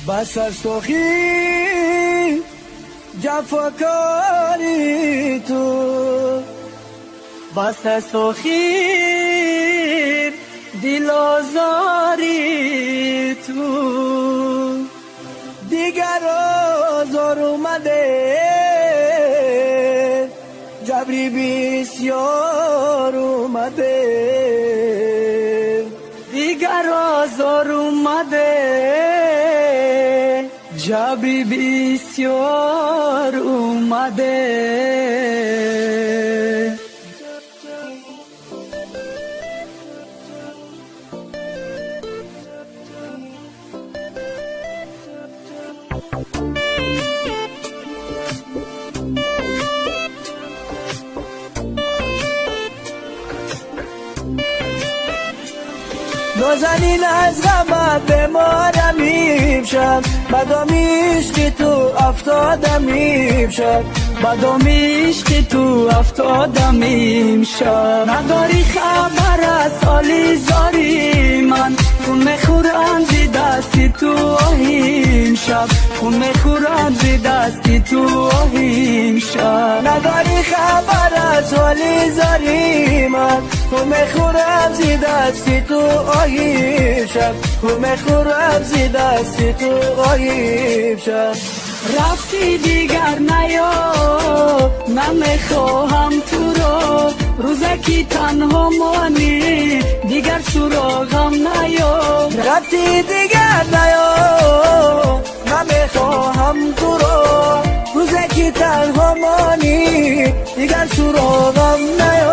بس از تو خیر جفاکاری تو، بس از تو خیر دل آزاری تو، دیگر آزار اومده جبری بسیار اومده، دیگر آزار اومده جبری بسیار اومده. نازنین از غمت بمارم امشب، مدام عشقی تو افتادم امشب، مدام عشقی تو افتادم امشب. نداری خبر از حالی زاری من، خون میخورم زی دستی تو امشب، خون میخورم زی دستی تو امشب. نداری خبر از حالی زاری من، خون میخورم زی دستی تو امشب، خون میخورم زی دستی تو امشب. رفتی دیگر نیا نمیخواهم تو رو، روزکی تنها مانی دیگر سراغم نیا. رفتی دیگر نیا نمیخواهم تو رو، روزکی تنها مانی دیگر سراغم نیا.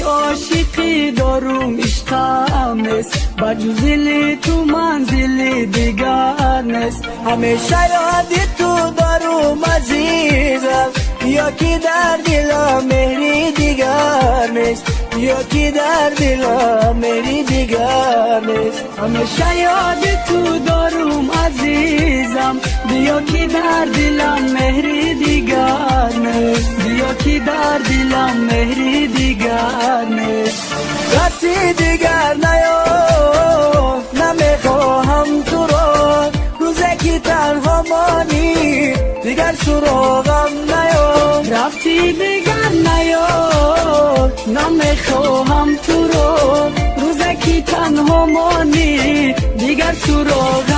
عاشقی دارم عشقم نیست، بجزیلی تو منزلی دیگر نیست. همیشه یادی تو دارم عزیزم، یا کی در دلم مهری دیگر نیست، یا کی در دلم مهری دیگر نیست. همیشه یادی تو دارم عزیزم، بیا کی در دلم مهری دیگر نیست، بیا کی در دلم مهری دیگر نیست. رفتی دیگر نیا نمیخواهم تو رو، روزکی تنها مانی دیگر سراغم نیا. رفتی دیگر نیا نمیخواهم تو رو، روزکی تنها مانی دیگر سراغم